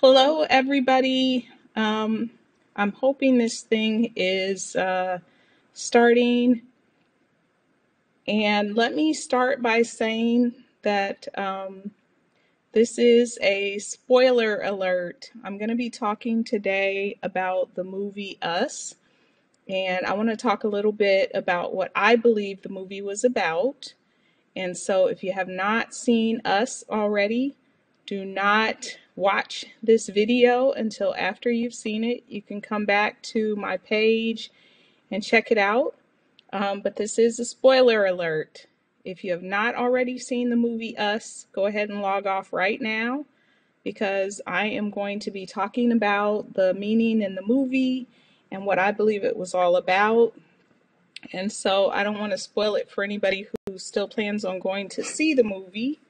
Hello, everybody. I'm hoping this thing is starting. And let me start by saying that this is a spoiler alert. I'm going to be talking today about the movie Us. And I want to talk a little bit about what I believe the movie was about. And so if you have not seen Us already, do not watch this video until after you've seen it. You can come back to my page and check it out. But this is a spoiler alert. If you have not already seen the movie Us, go ahead and log off right now because I am going to be talking about the meaning in the movie and what I believe it was all about. And so I don't want to spoil it for anybody who still plans on going to see the movie.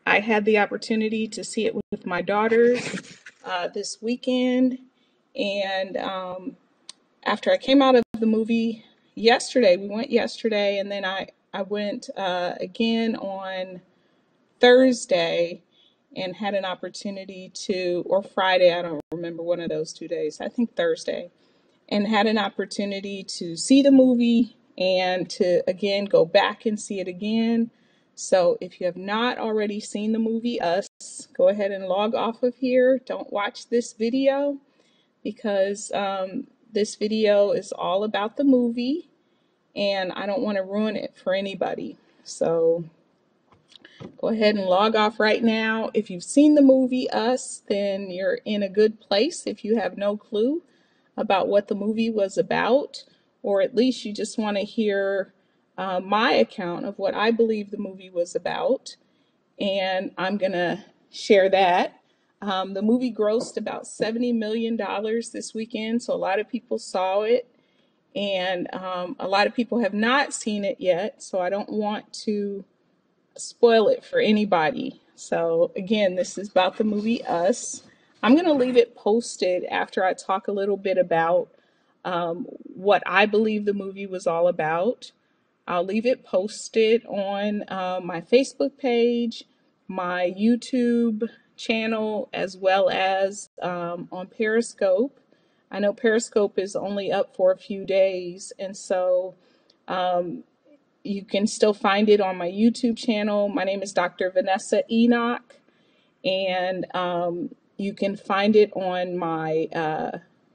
I had the opportunity to see it with my daughters this weekend. And after I came out of the movie yesterday, we went yesterday, and then I went again on Thursday and had an opportunity to, or Friday, I don't remember one of those 2 days, I think Thursday, and had an opportunity to see the movie and to again go back and see it again. So if you have not already seen the movie Us, go ahead and log off of here. Don't watch this video because this video is all about the movie and I don't want to ruin it for anybody. So go ahead and log off right now. If you've seen the movie Us, then you're in a good place. If you have no clue about what the movie was about, or at least you just want to hear my account of what I believe the movie was about, and I'm going to share that. The movie grossed about $70 million this weekend, so a lot of people saw it, and a lot of people have not seen it yet, so I don't want to spoil it for anybody. So again, this is about the movie Us. I'm going to leave it posted after I talk a little bit about what I believe the movie was all about. I'll leave it posted on my Facebook page, my YouTube channel, as well as on Periscope. I know Periscope is only up for a few days, and so you can still find it on my YouTube channel. My name is Dr. Vanessa Enoch, and you can find it on my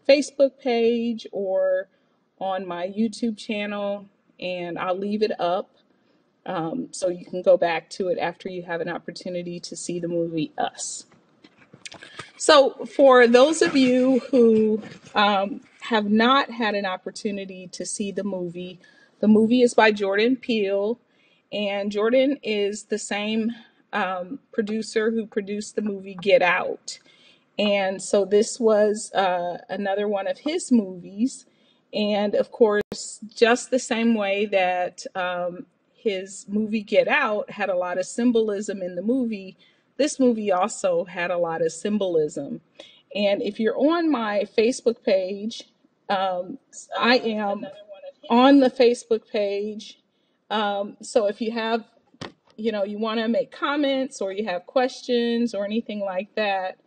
Facebook page or on my YouTube channel, and I'll leave it up so you can go back to it after you have an opportunity to see the movie Us. So for those of you who have not had an opportunity to see the movie is by Jordan Peele, and Jordan is the same producer who produced the movie Get Out. And so this was another one of his movies. And of course, just the same way that his movie Get Out had a lot of symbolism in the movie, this movie also had a lot of symbolism. And if you're on my Facebook page, I am on the Facebook page. So if you have, you want to make comments or you have questions or anything like that,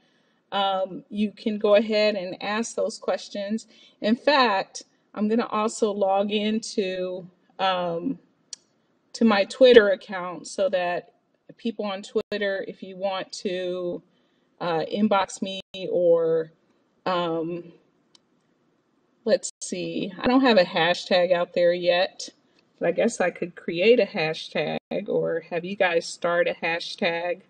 you can go ahead and ask those questions. In fact, I'm going to also log into to my Twitter account so that people on Twitter, if you want to inbox me or let's see, I don't have a hashtag out there yet, but I guess I could create a hashtag or have you guys start a hashtag.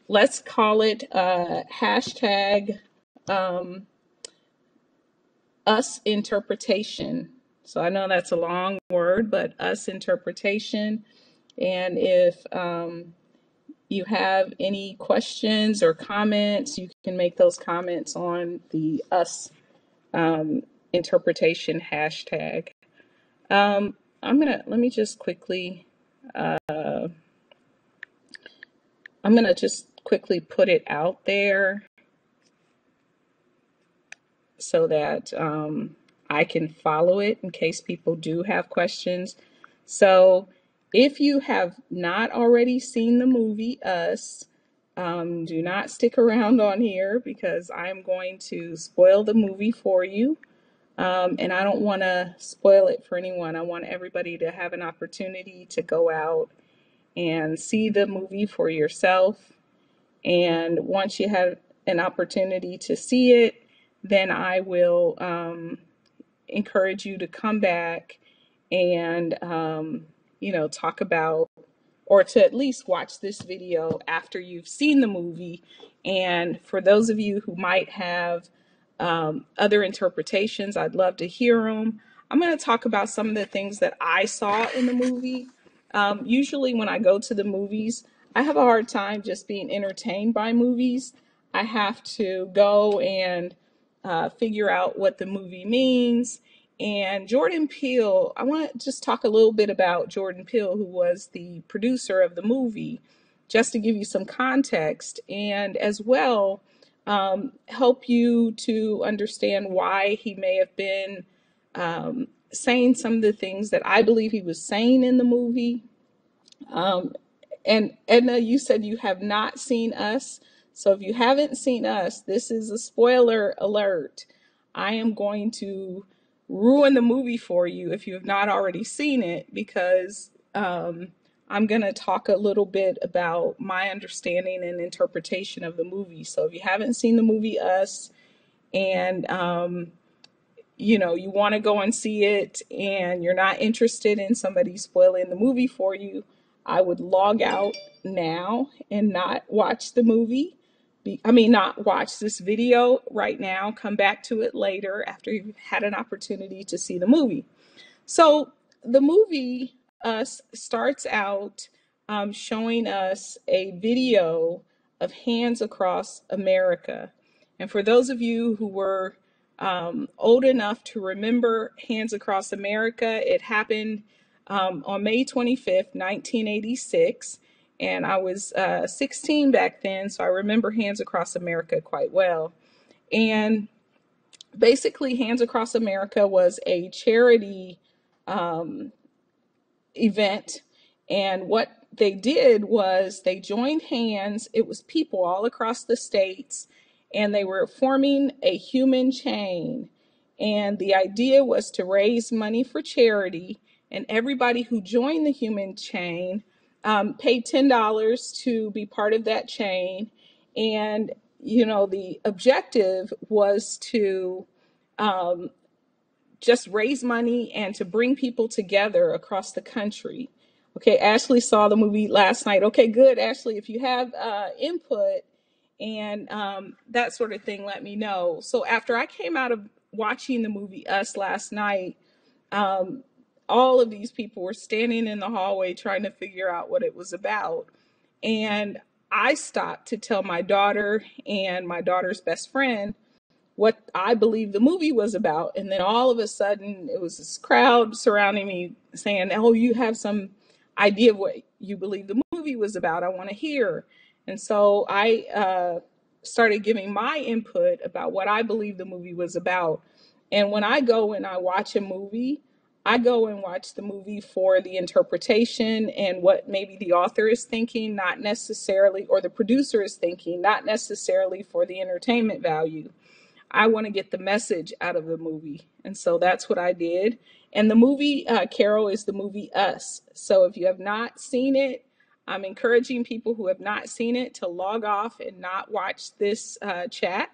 Let's call it hashtag us interpretation. So I know that's a long word, but us interpretation. And if you have any questions or comments, you can make those comments on the us interpretation hashtag. Let me just quickly, I'm gonna just quickly put it out there so that I can follow it in case people do have questions. So if you have not already seen the movie Us, Do not stick around on here because I'm going to spoil the movie for you. And I don't want to spoil it for anyone. I want everybody to have an opportunity to go out and see the movie for yourself. And once you have an opportunity to see it, then I will encourage you to come back and, talk about, or to at least watch this video after you've seen the movie. And for those of you who might have other interpretations, I'd love to hear them. I'm going to talk about some of the things that I saw in the movie. Usually when I go to the movies, I have a hard time just being entertained by movies. I have to go and figure out what the movie means. And Jordan Peele, I want to just talk a little bit about Jordan Peele, who was the producer of the movie, just to give you some context and as well help you to understand why he may have been saying some of the things that I believe he was saying in the movie. And Edna, you said you have not seen Us. So if you haven't seen Us, this is a spoiler alert. I am going to ruin the movie for you if you have not already seen it, because I'm going to talk a little bit about my understanding and interpretation of the movie. So if you haven't seen the movie Us, and you want to go and see it and you're not interested in somebody spoiling the movie for you, I would log out now and not watch the movie. Not watch this video right now. Come back to it later after you've had an opportunity to see the movie. So the movie starts out showing us a video of Hands Across America. And for those of you who were old enough to remember Hands Across America, it happened on May 25th, 1986. And I was 16 back then, so I remember Hands Across America quite well. And basically, Hands Across America was a charity event. And what they did was they joined hands. It was people all across the states, and they were forming a human chain. And the idea was to raise money for charity. And everybody who joined the human chain paid $10 to be part of that chain. And, the objective was to just raise money and to bring people together across the country. Okay, Ashley saw the movie last night. Okay, good, Ashley. If you have input and that sort of thing, let me know. So after I came out of watching the movie Us last night, all of these people were standing in the hallway trying to figure out what it was about. And I stopped to tell my daughter and my daughter's best friend what I believe the movie was about. And then all of a sudden, it was this crowd surrounding me saying, "Oh, you have some idea of what you believe the movie was about. I want to hear." And so I started giving my input about what I believe the movie was about. And when I go and I watch a movie, I go and watch the movie for the interpretation and what maybe the author is thinking, not necessarily, or the producer is thinking, not necessarily for the entertainment value. I want to get the message out of the movie. And so that's what I did. And the movie, Carol, is the movie Us. So if you have not seen it, I'm encouraging people who have not seen it to log off and not watch this chat,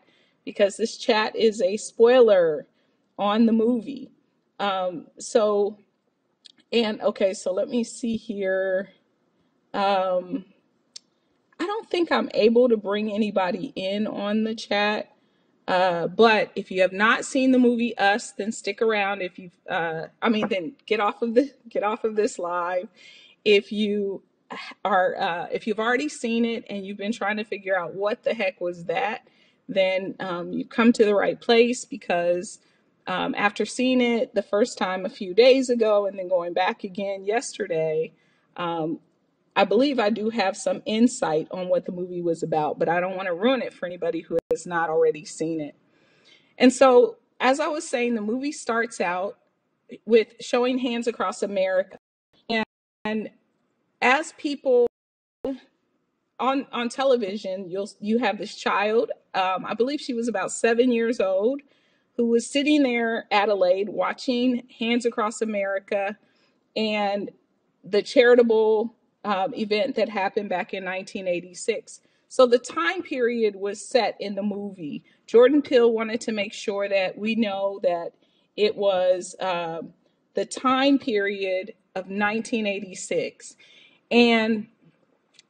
because this chat is a spoiler on the movie. So let me see here. I don't think I'm able to bring anybody in on the chat. But if you have not seen the movie Us, then stick around. Then get off of this live. If you if you've already seen it and you've been trying to figure out what the heck was that, then you've come to the right place, because after seeing it the first time a few days ago and then going back again yesterday, I believe I do have some insight on what the movie was about, but I don't want to ruin it for anybody who has not already seen it. And so, as I was saying, the movie starts out with showing Hands Across America. And as people on television, you have this child. I believe she was about 7 years old, who was sitting there, Adelaide, watching Hands Across America and the charitable event that happened back in 1986. So the time period was set in the movie. Jordan Peele wanted to make sure that we know that it was the time period of 1986. And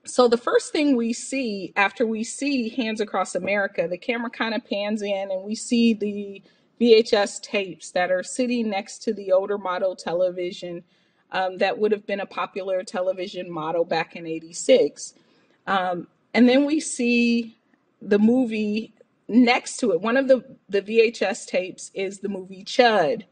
so the first thing we see after we see Hands Across America, the camera kind of pans in and we see the VHS tapes that are sitting next to the older model television that would have been a popular television model back in 86. And then we see the movie next to it. One of the VHS tapes is the movie Chud.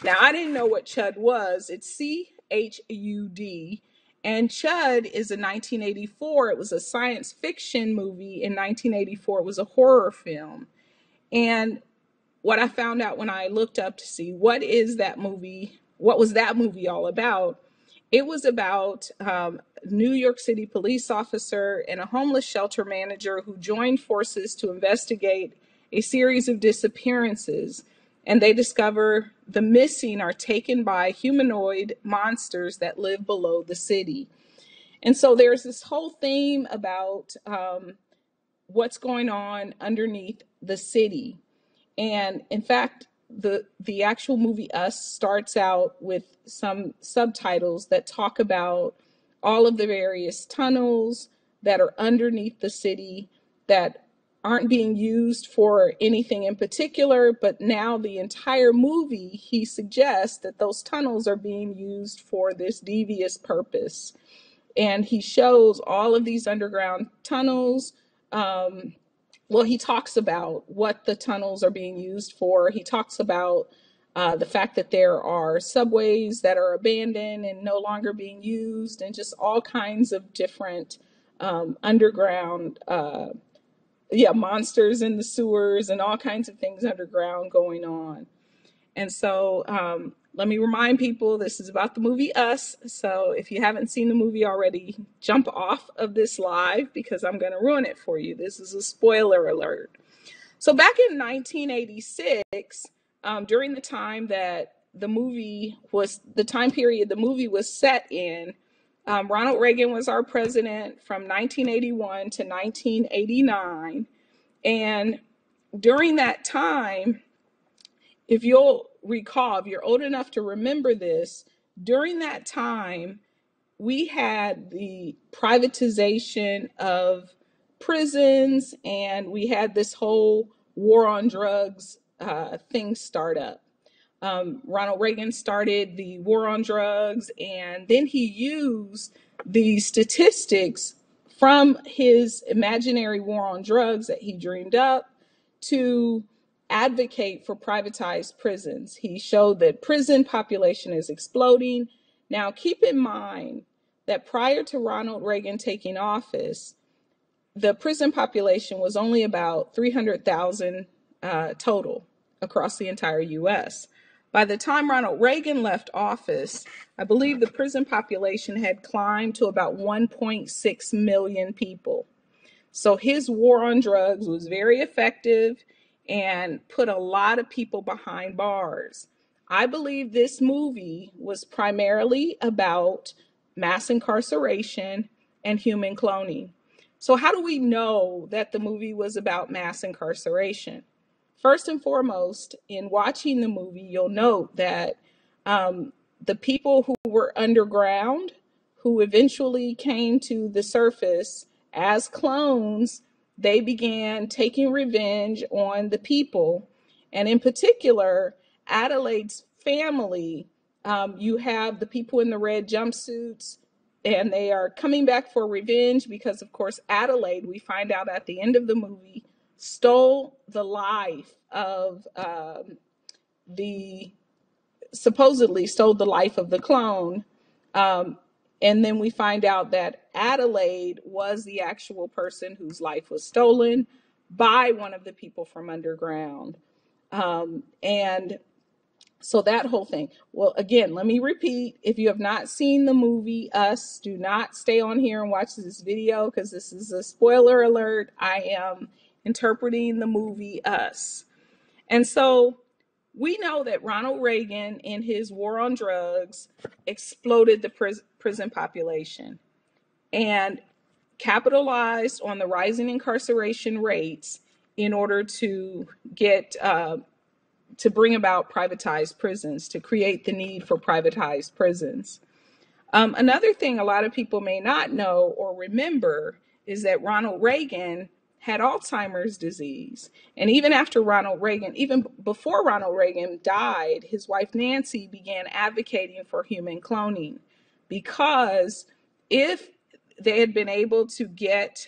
Now, I didn't know what Chud was. It's CHUD. And Chud is a 1984. It was a science fiction movie in 1984. It was a horror film. And what I found out when I looked up to see what was that movie all about, it was about New York City police officer and a homeless shelter manager who joined forces to investigate a series of disappearances. And they discover the missing are taken by humanoid monsters that live below the city. And so there's this whole theme about what's going on underneath the city. And in fact, the actual movie Us starts out with some subtitles that talk about all of the various tunnels that are underneath the city that aren't being used for anything in particular, but now the entire movie, he suggests that those tunnels are being used for this devious purpose. And he shows all of these underground tunnels. Well, he talks about what the tunnels are being used for. He talks about the fact that there are subways that are abandoned and no longer being used, and just all kinds of different underground, monsters in the sewers and all kinds of things underground going on. And so let me remind people, this is about the movie Us. So if you haven't seen the movie already, jump off of this live because I'm going to ruin it for you. This is a spoiler alert. So back in 1986, during the time that the time period the movie was set in, Ronald Reagan was our president from 1981 to 1989. And during that time, if you'll recall, if you're old enough to remember this, during that time, we had the privatization of prisons and we had this whole war on drugs thing start up. Ronald Reagan started the war on drugs, and then he used the statistics from his imaginary war on drugs that he dreamed up to advocate for privatized prisons. He showed that prison population is exploding. Now, keep in mind that prior to Ronald Reagan taking office, the prison population was only about 300,000 total across the entire U.S. By the time Ronald Reagan left office, I believe the prison population had climbed to about 1.6 million people. So his war on drugs was very effective and put a lot of people behind bars. I believe this movie was primarily about mass incarceration and human cloning. So how do we know that the movie was about mass incarceration? First and foremost, in watching the movie, you'll note that the people who were underground, who eventually came to the surface as clones, they began taking revenge on the people. And in particular, Adelaide's family, you have the people in the red jumpsuits, and they are coming back for revenge because, of course, Adelaide, we find out at the end of the movie, supposedly stole the life of the clone. And then we find out that Adelaide was the actual person whose life was stolen by one of the people from underground. And So that whole thing. Well, again, let me repeat. If you have not seen the movie Us, do not stay on here and watch this video because this is a spoiler alert. I am interpreting the movie Us. And so we know that Ronald Reagan, in his war on drugs, exploded the prison population and capitalized on the rising incarceration rates in order to get to bring about privatized prisons, to create the need for privatized prisons. Another thing a lot of people may not know or remember is that Ronald Reagan had Alzheimer's disease. And even after Ronald Reagan, even before Ronald Reagan died, his wife Nancy began advocating for human cloning because if they had been able to get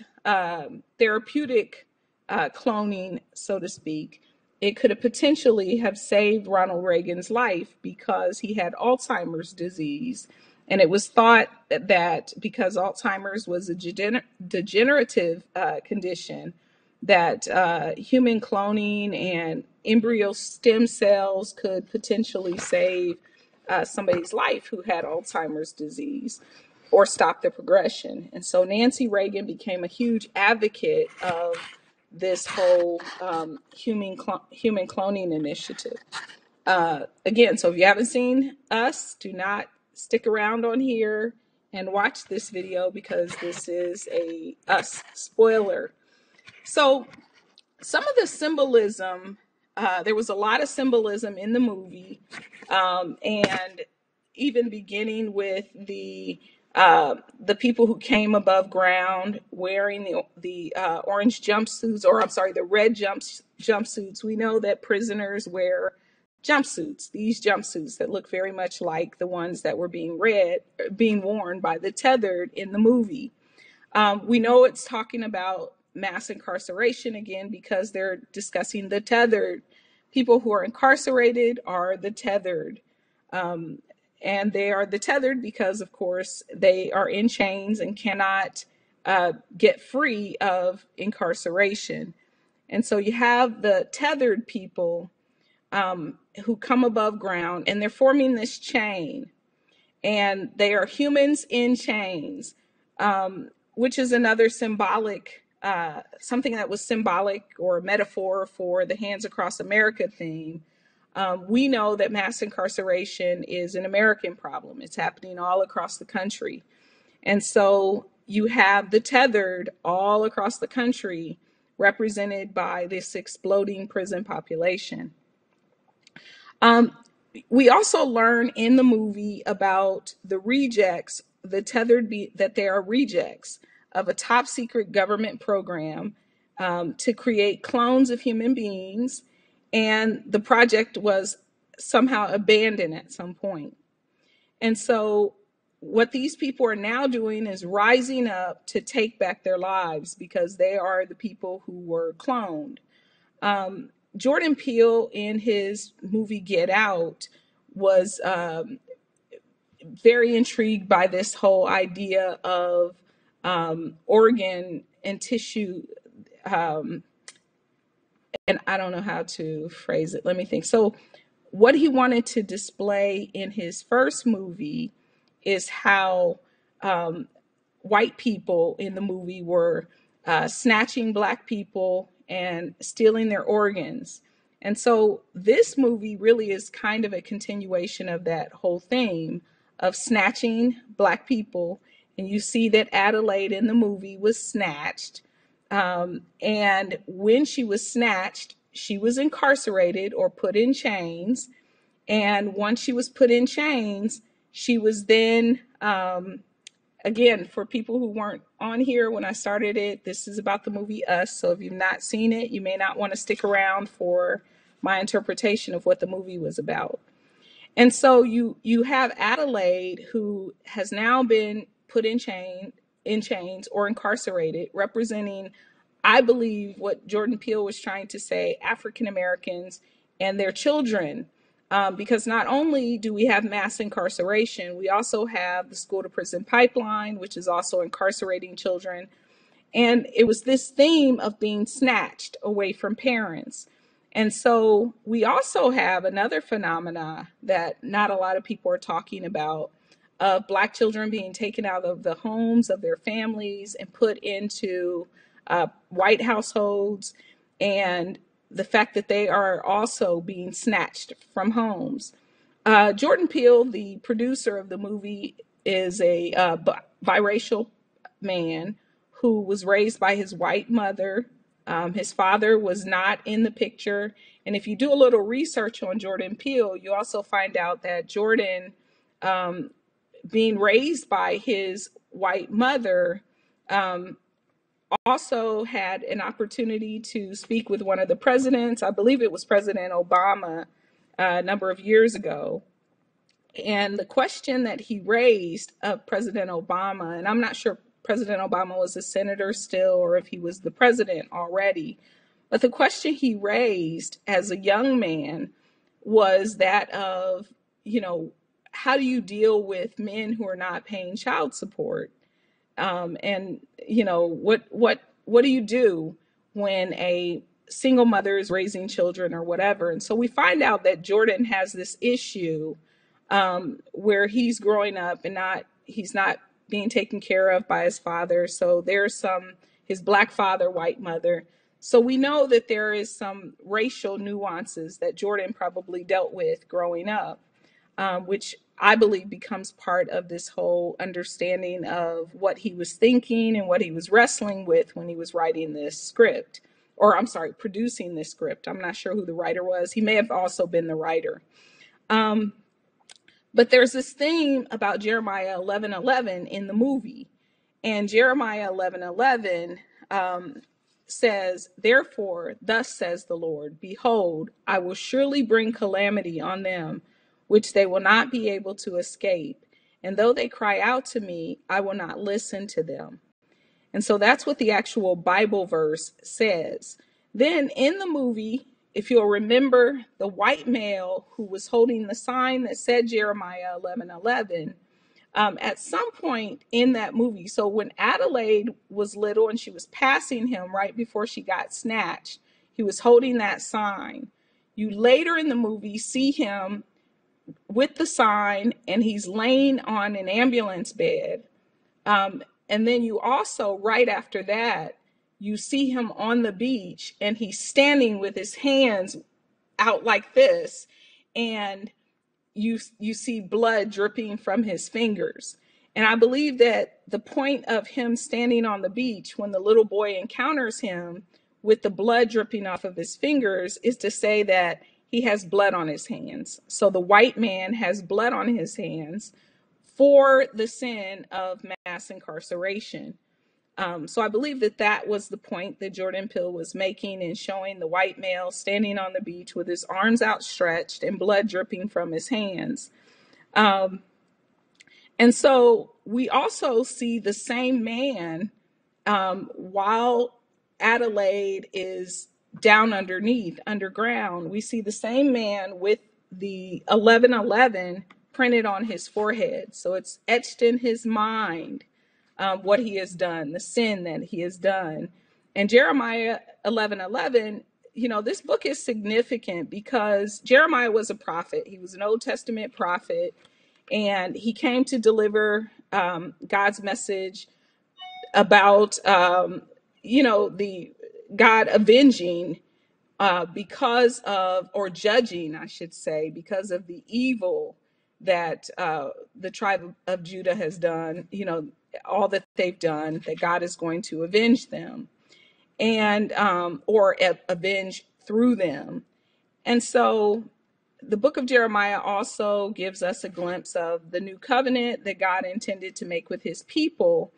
therapeutic cloning, so to speak, it could have potentially have saved Ronald Reagan's life because he had Alzheimer's disease. And it was thought that because Alzheimer's was a degenerative condition, that human cloning and embryo stem cells could potentially save somebody's life who had Alzheimer's disease or stop the progression. And so Nancy Reagan became a huge advocate of this whole human cloning initiative. Again, so if you haven't seen Us, do not stick around on here and watch this video because this is a Us spoiler. So some of the symbolism, there was a lot of symbolism in the movie, and even beginning with the people who came above ground wearing the orange jumpsuits, or I'm sorry, the red jumpsuits. We know that prisoners wear jumpsuits, these jumpsuits that look very much like the ones that were being worn by the tethered in the movie. We know it's talking about mass incarceration again because they're discussing the tethered. People who are incarcerated are the tethered. And they are the tethered because, of course, they are in chains and cannot get free of incarceration. And so you have the tethered people who come above ground, and they're forming this chain. And they are humans in chains, which is another symbolic, something that was symbolic or a metaphor for the Hands Across America theme. We know that mass incarceration is an American problem. It's happening all across the country. And so you have the tethered all across the country represented by this exploding prison population. We also learn in the movie about the rejects, the tethered, that they are rejects of a top secret government program to create clones of human beings. And the project was somehow abandoned at some point. And so what these people are now doing is rising up to take back their lives because they are the people who were cloned. Jordan Peele, in his movie Get Out, was very intrigued by this whole idea of organ and tissue. And I don't know how to phrase it. Let me think. So what he wanted to display in his first movie is how white people in the movie were snatching Black people and stealing their organs. And so this movie really is kind of a continuation of that whole theme of snatching Black people. And you see that Adelaide in the movie was snatched. And when she was snatched, she was incarcerated or put in chains. And once she was put in chains, she was then, again, for people who weren't on here when I started it, this is about the movie Us. So if you've not seen it, you may not want to stick around for my interpretation of what the movie was about. And so you have Adelaide, who has now been put in chains or incarcerated, representing, I believe, what Jordan Peele was trying to say, African Americans and their children. Because not only do we have mass incarceration, we also have the school to prison pipeline, which is also incarcerating children. And it was this theme of being snatched away from parents. And so we also have another phenomena that not a lot of people are talking about, of Black children being taken out of the homes of their families and put into white households, and the fact that they are also being snatched from homes. Jordan Peele, the producer of the movie, is a biracial man who was raised by his white mother. His father was not in the picture. And if you do a little research on Jordan Peele, you also find out that Jordan, being raised by his white mother, also had an opportunity to speak with one of the presidents. I believe it was President Obama a number of years ago. And the question that he raised of President Obama, and I'm not sure President Obama was a senator still or if he was the president already, but the question he raised as a young man was that of, you know, how do you deal with men who are not paying child support? And you know, what do you do when a single mother is raising children or whatever? And so we find out that Jordan has this issue, where he's growing up and he's not being taken care of by his father. So there's his Black father, white mother. So we know that there is some racial nuances that Jordan probably dealt with growing up, which I believe becomes part of this whole understanding of what he was thinking and what he was wrestling with when he was writing this script, or I'm sorry, producing this script. I'm not sure who the writer was. He may have also been the writer. But there's this theme about Jeremiah 11:11 in the movie. And Jeremiah 11:11 says, "Therefore, thus says the Lord, behold, I will surely bring calamity on them, which they will not be able to escape. And though they cry out to me, I will not listen to them." And so that's what the actual Bible verse says. Then in the movie, if you'll remember, the white male who was holding the sign that said Jeremiah 11:11, at some point in that movie, so when Adelaide was little and she was passing him right before she got snatched, he was holding that sign. You later in the movie see him with the sign and he's laying on an ambulance bed. And then you also, right after that, you see him on the beach and he's standing with his hands out like this. And you see blood dripping from his fingers. And I believe that the point of him standing on the beach when the little boy encounters him with the blood dripping off of his fingers is to say that he has blood on his hands. So the white man has blood on his hands for the sin of mass incarceration. So I believe that that was the point that Jordan Peele was making in showing the white male standing on the beach with his arms outstretched and blood dripping from his hands. And so we also see the same man, while Adelaide is down underground. We see the same man with the 11:11 printed on his forehead. So it's etched in his mind, what he has done, the sin that he has done. And Jeremiah 11:11, you know, this book is significant because Jeremiah was a prophet. He was an Old Testament prophet, and he came to deliver God's message about, the God avenging because of, or judging, I should say, because of the evil that the tribe of Judah has done, all that they've done, that God is going to avenge them and or avenge through them. And so the book of Jeremiah also gives us a glimpse of the new covenant that God intended to make with his people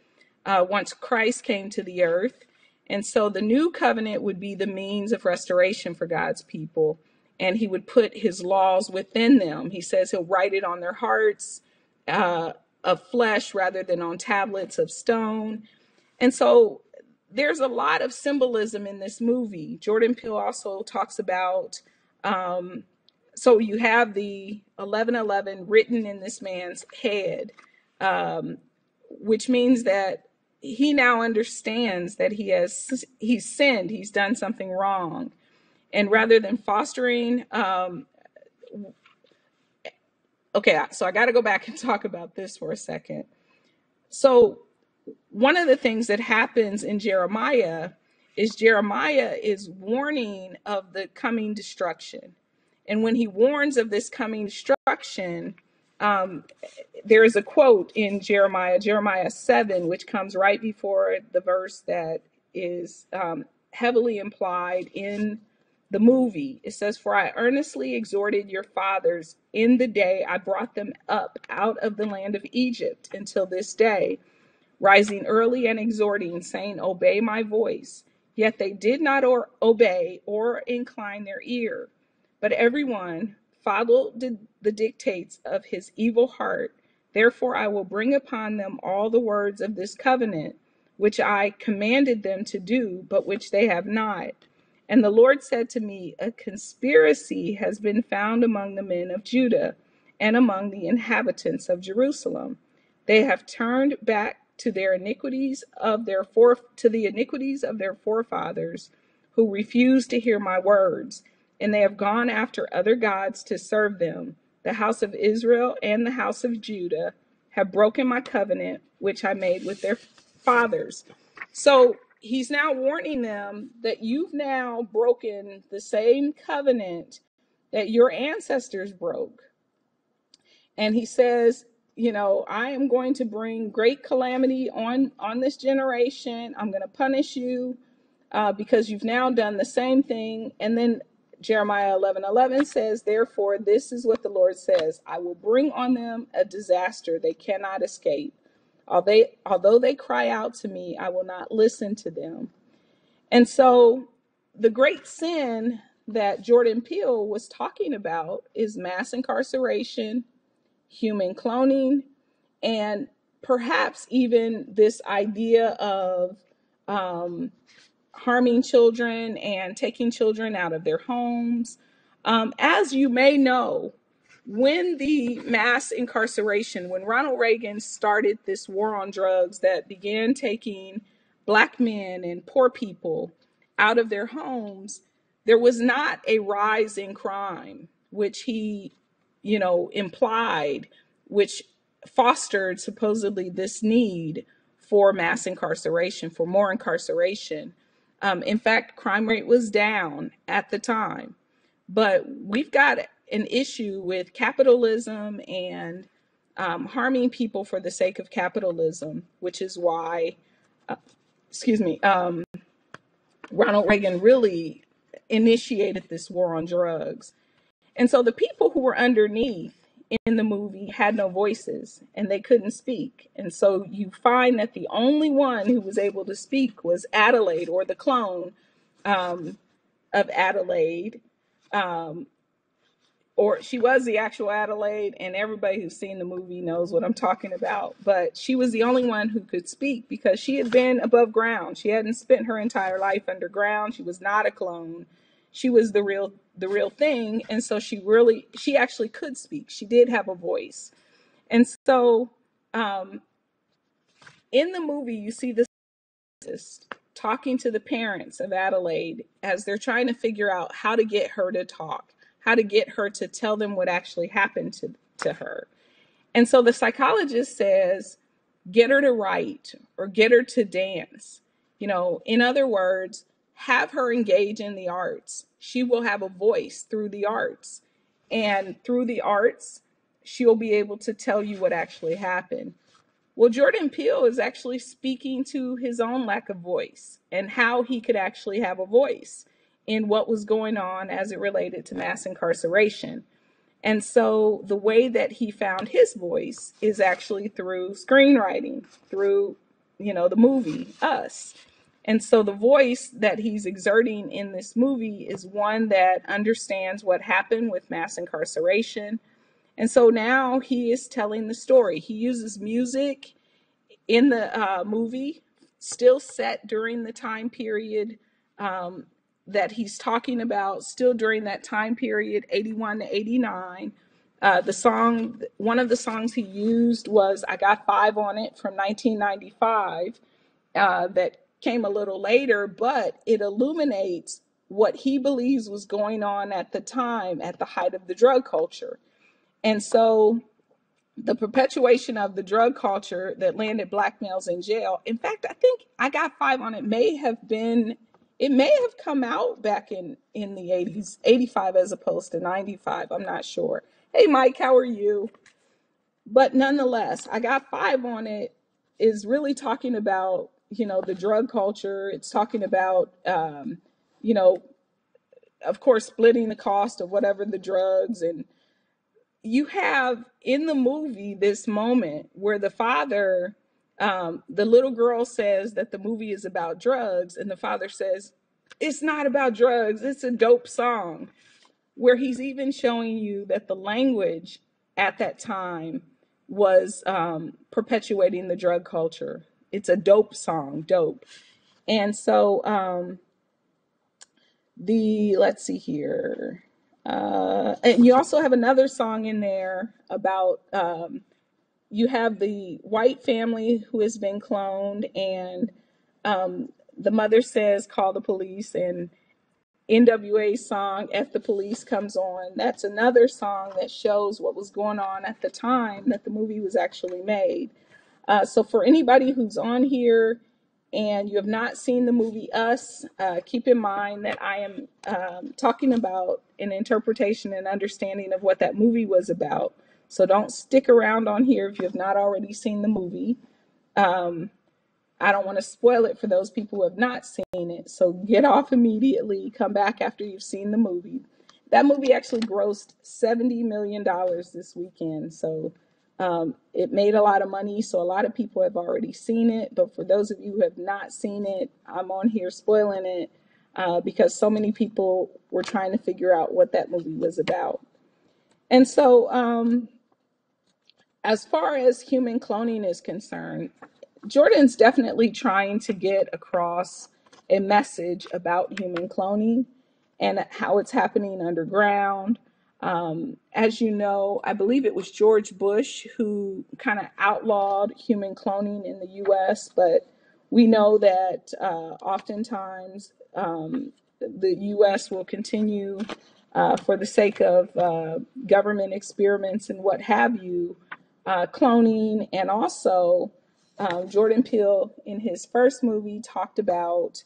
once Christ came to the earth. And so the new covenant would be the means of restoration for God's people. And he would put his laws within them. He says he'll write it on their hearts of flesh rather than on tablets of stone. And so there's a lot of symbolism in this movie. Jordan Peele also talks about, so you have the 11:11 written in this man's head, which means that he now understands that he's sinned, he's done something wrong. And rather than fostering, okay, so I got to go back and talk about this for a second. So one of the things that happens in Jeremiah is warning of the coming destruction. And when he warns of this coming destruction, um, there is a quote in Jeremiah 7, which comes right before the verse that is heavily implied in the movie. It says, "For I earnestly exhorted your fathers in the day I brought them up out of the land of Egypt until this day, rising early and exhorting, saying, Obey my voice. Yet they did not obey or incline their ear, but everyone followed the dictates of his evil heart. Therefore I will bring upon them all the words of this covenant, which I commanded them to do, but which they have not. And the Lord said to me, A conspiracy has been found among the men of Judah and among the inhabitants of Jerusalem. They have turned back to the iniquities of their forefathers, who refused to hear my words, and they have gone after other gods to serve them. The house of Israel and the house of Judah have broken my covenant, which I made with their fathers." So he's now warning them that you've now broken the same covenant that your ancestors broke. And he says, I am going to bring great calamity on this generation. I'm going to punish you because you've now done the same thing. And then Jeremiah 11:11 says, "Therefore, this is what the Lord says: I will bring on them a disaster they cannot escape. Although they cry out to me, I will not listen to them." And so the great sin that Jordan Peele was talking about is mass incarceration, human cloning, and perhaps even this idea of harming children and taking children out of their homes. As you may know, when the mass incarceration, when Ronald Reagan started this war on drugs that began taking Black men and poor people out of their homes, there was not a rise in crime, which he, implied, which fostered supposedly this need for mass incarceration, for more incarceration. In fact, crime rate was down at the time. But we've got an issue with capitalism and harming people for the sake of capitalism, which is why, Ronald Reagan really initiated this war on drugs. And so the people who were underneath in the movie had no voices and they couldn't speak. And so you find that the only one who was able to speak was Adelaide, or the clone of Adelaide. Or she was the actual Adelaide, and everybody who's seen the movie knows what I'm talking about. But she was the only one who could speak because she had been above ground. She hadn't spent her entire life underground. She was not a clone. She was the real thing. And so she actually could speak. She did have a voice. And so in the movie, you see this talking to the parents of Adelaide as they're trying to figure out how to get her to talk, how to get her to tell them what actually happened to her. And so the psychologist says, get her to write or get her to dance. In other words, have her engage in the arts. She will have a voice through the arts. And through the arts, she'll be able to tell you what actually happened. Well, Jordan Peele is actually speaking to his own lack of voice and how he could actually have a voice in what was going on as it related to mass incarceration. And so the way that he found his voice is actually through screenwriting, through, the movie Us. And so the voice that he's exerting in this movie is one that understands what happened with mass incarceration. And so now he is telling the story. He uses music in the movie, still set during the time period that he's talking about, still during that time period, 81 to 89. One of the songs he used was I Got Five on It from 1995 that came a little later, but it illuminates what he believes was going on at the time at the height of the drug culture. And so the perpetuation of the drug culture that landed black males in jail. In fact, I think I got 5 on it. It may have come out back in the 80s, 85 as opposed to 95. I'm not sure. Hey, Mike, how are you? But nonetheless, I got 5 on it is really talking about, the drug culture. It's talking about, you know, of course, splitting the cost of whatever the drugs. And you have in the movie this moment where the father, the little girl says that the movie is about drugs, and the father says, it's not about drugs, it's a dope song, where he's even showing you that the language at that time was perpetuating the drug culture. It's a dope song, dope. And so let's see here. And you also have another song in there about you have the white family who has been cloned, and the mother says, call the police, and NWA's song, F the Police, comes on. That's another song that shows what was going on at the time that the movie was actually made. So for anybody who's on here and you have not seen the movie Us, keep in mind that I am talking about an interpretation and understanding of what that movie was about. So don't stick around on here if you have not already seen the movie. I don't want to spoil it for those people who have not seen it. So get off immediately, come back after you've seen the movie. That movie actually grossed $70 million this weekend. So it made a lot of money. So a lot of people have already seen it. But for those of you who have not seen it, I'm on here spoiling it because so many people were trying to figure out what that movie was about. And so as far as human cloning is concerned, Jordan's definitely trying to get across a message about human cloning and how it's happening underground. As you know, I believe it was George Bush who kind of outlawed human cloning in the US, but we know that oftentimes the US will continue for the sake of government experiments and what have you, cloning. And also Jordan Peele in his first movie talked about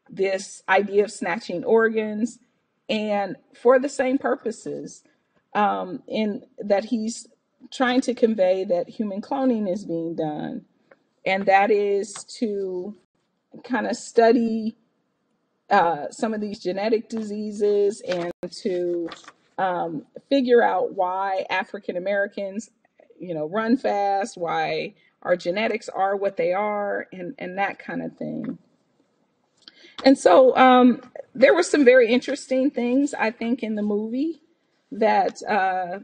this idea of snatching organs, and for the same purposes, in that he's trying to convey that human cloning is being done, and that is to kind of study some of these genetic diseases and to figure out why African Americans, run fast, why our genetics are what they are, and that kind of thing. And so there were some very interesting things, I think, in the movie that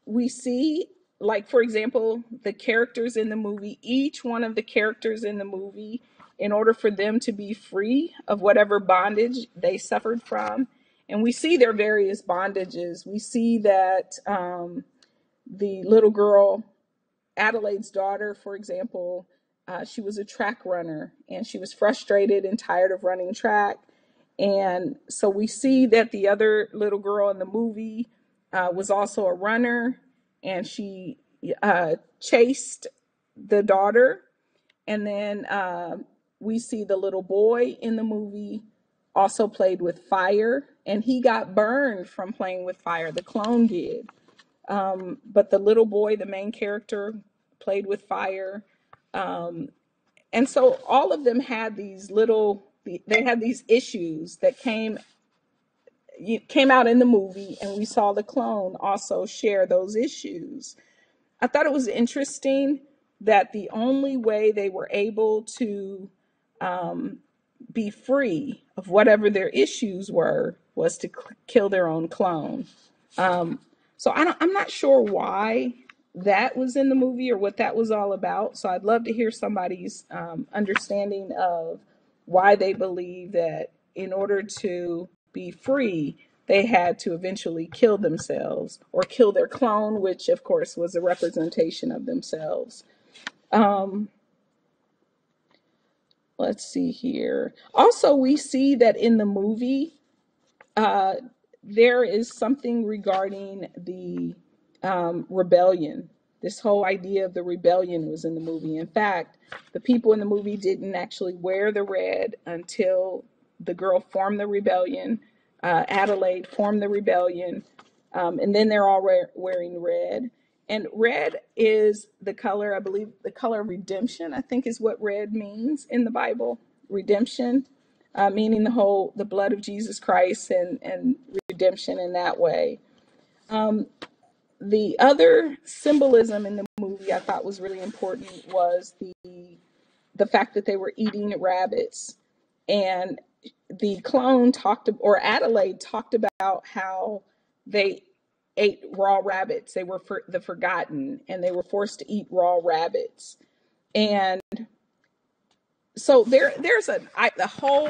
we see. Like, for example, the characters in the movie, each one of the characters in the movie, in order for them to be free of whatever bondage they suffered from. And we see their various bondages. We see that the little girl, Adelaide's daughter, for example, she was a track runner and she was frustrated and tired of running track. And so we see that the other little girl in the movie was also a runner, and she chased the daughter. And then we see the little boy in the movie also played with fire, and he got burned from playing with fire. The clone did. But the little boy, the main character, played with fire. And so all of them had they had these issues that came out in the movie, and we saw the clone also share those issues. I thought it was interesting that the only way they were able to be free of whatever their issues were was to kill their own clone. So I'm not sure why that was in the movie or what that was all about. So I'd love to hear somebody's understanding of why they believe that in order to be free, they had to eventually kill themselves or kill their clone, which of course was a representation of themselves. let's see here. Also, we see that in the movie, uh, there is something regarding the rebellion. This whole idea of the rebellion was in the movie. In fact, the people in the movie didn't actually wear the red until the girl formed the rebellion. Adelaide formed the rebellion, and then they're all wearing red. And red is the color, I believe, the color of redemption, I think is what red means in the Bible. Redemption, meaning the blood of Jesus Christ and redemption in that way. Um, the other symbolism in the movie I thought was really important was the fact that they were eating rabbits, and the clone talked, or Adelaide talked about how they ate raw rabbits. They were the forgotten, and they were forced to eat raw rabbits. And so there's the whole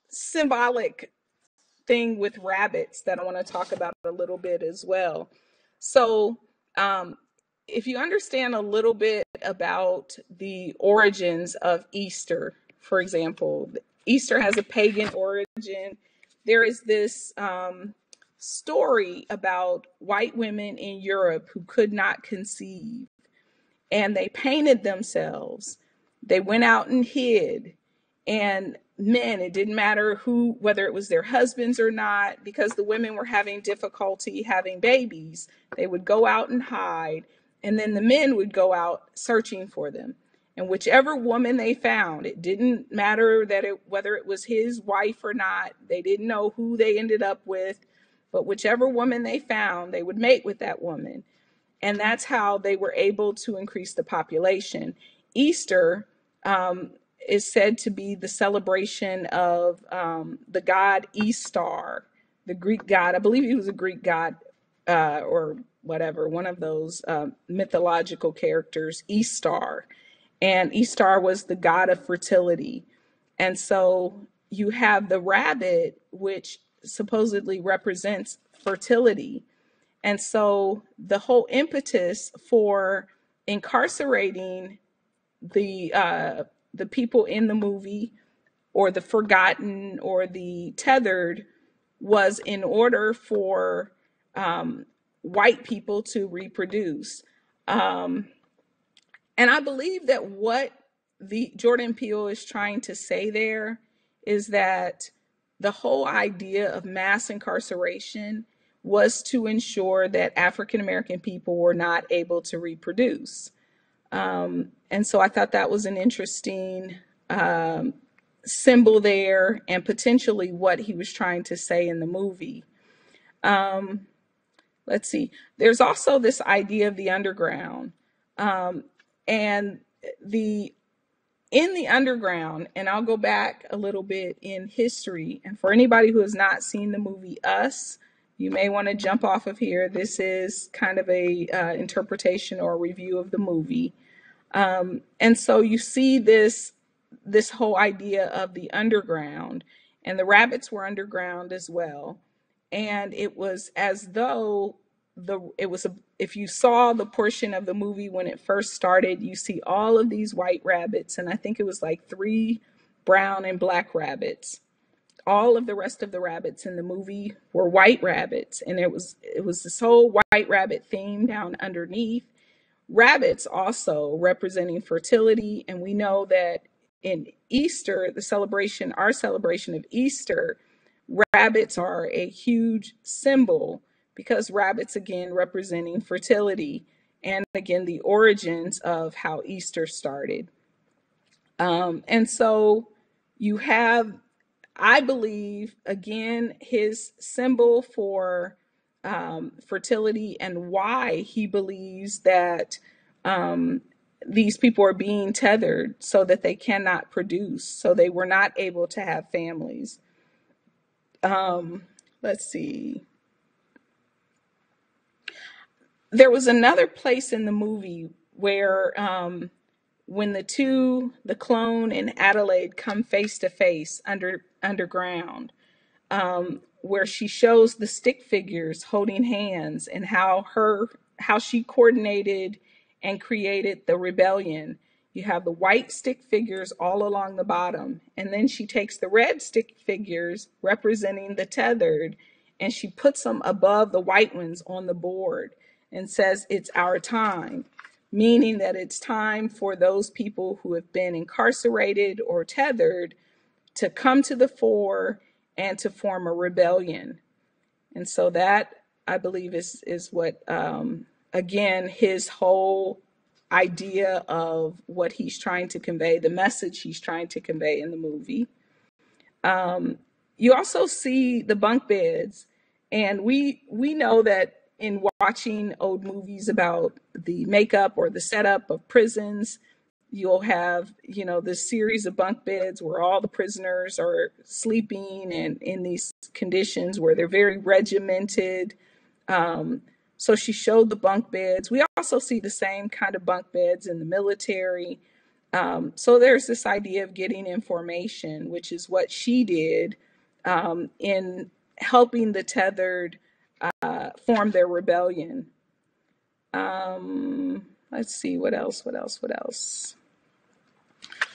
symbolic thing with rabbits that I want to talk about a little bit as well. So, um, if you understand a little bit about the origins of Easter, for example, Easter has a pagan origin. There is this story about white women in Europe who could not conceive, and they painted themselves. They went out and hid. And men, it didn't matter who, whether it was their husbands or not, because the women were having difficulty having babies. They would go out and hide, and then the men would go out searching for them. And whichever woman they found, it didn't matter whether it was his wife or not. They didn't know who they ended up with, but whichever woman they found, they would mate with that woman. And that's how they were able to increase the population. Easter is said to be the celebration of the god Istar, the Greek god. I believe he was a Greek god, or whatever, one of those mythological characters, Istar. And Istar was the god of fertility. And so you have the rabbit, which supposedly represents fertility. And so the whole impetus for incarcerating the people in the movie, or the forgotten, or the tethered, was in order for white people to reproduce. Um, and I believe that what the Jordan Peele is trying to say there is that the whole idea of mass incarceration was to ensure that African American people were not able to reproduce. And so I thought that was an interesting um, symbol there, and potentially what he was trying to say in the movie. Um, let's see. There's also this idea of the underground. Um, and the in the underground, and I'll go back a little bit in history. And for anybody who has not seen the movie Us, you may want to jump off of here. This is kind of a interpretation or review of the movie. And so you see this whole idea of the underground, and the rabbits were underground as well. And it was as though if you saw the portion of the movie when it first started, you see all of these white rabbits, and I think it was like three brown and black rabbits. All of the rest of the rabbits in the movie were white rabbits, and it was this whole white rabbit theme down underneath. Rabbits also representing fertility, and we know that in Easter, our celebration of Easter, rabbits are a huge symbol, because rabbits again representing fertility, and again the origins of how Easter started. And so you have, I believe, again, his symbol for fertility, and why he believes that um, these people are being tethered so that they cannot produce, so they were not able to have families. Um, let's see. There was another place in the movie where when the clone and Adelaide come face to face underground, where she shows the stick figures holding hands, and how she coordinated and created the rebellion. you have the white stick figures all along the bottom. And then she takes the red stick figures representing the tethered and she puts them above the white ones on the board and says, "It's our time," meaning that it's time for those people who have been incarcerated or tethered to come to the fore and to form a rebellion. And so that, I believe, is what, again, his whole idea of what he's trying to convey, the message he's trying to convey in the movie. You also see the bunk beds, and we know that in watching old movies about the makeup or the setup of prisons, you'll have, this series of bunk beds where all the prisoners are sleeping and in these conditions where they're very regimented. So she showed the bunk beds. We also see the same kind of bunk beds in the military. So there's this idea of getting information, which is what she did in helping the tethered form their rebellion. Let's see, what else?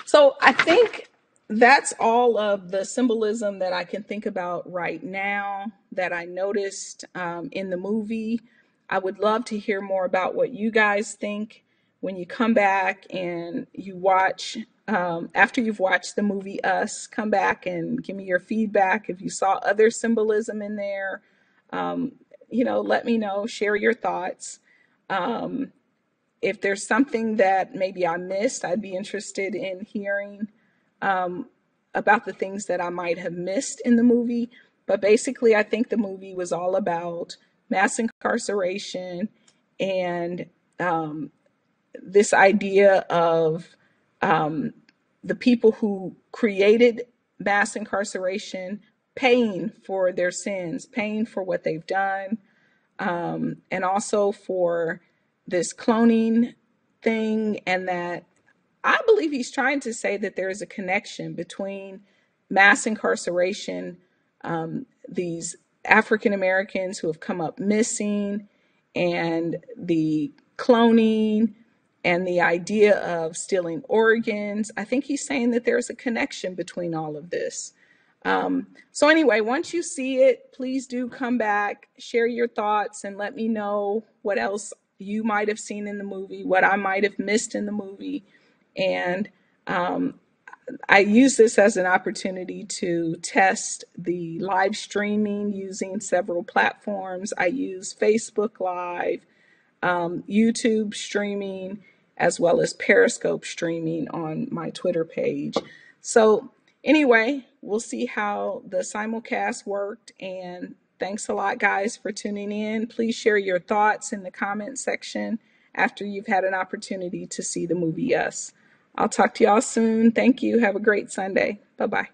So I think that's all of the symbolism that I can think about right now that I noticed in the movie. I would love to hear more about what you guys think when you come back and you watch, after you've watched the movie Us, come back and give me your feedback. If you saw other symbolism in there, let me know, share your thoughts. If there's something that maybe I missed, I'd be interested in hearing about the things that I might have missed in the movie. But basically, I think the movie was all about mass incarceration and this idea of the people who created mass incarceration paying for their sins, paying for what they've done, and also for this cloning thing. And that I believe he's trying to say that there is a connection between mass incarceration, these African Americans who have come up missing, and the cloning and the idea of stealing organs. I think he's saying that there's a connection between all of this. So anyway, once you see it, please do come back, share your thoughts, and let me know what else you might have seen in the movie, what I might have missed in the movie. And I use this as an opportunity to test the live streaming using several platforms. I use Facebook Live, YouTube streaming, as well as Periscope streaming on my Twitter page. So anyway, we'll see how the simulcast worked. And thanks a lot, guys, for tuning in. Please share your thoughts in the comment section after you've had an opportunity to see the movie Us. I'll talk to y'all soon. Thank you. Have a great Sunday. Bye-bye.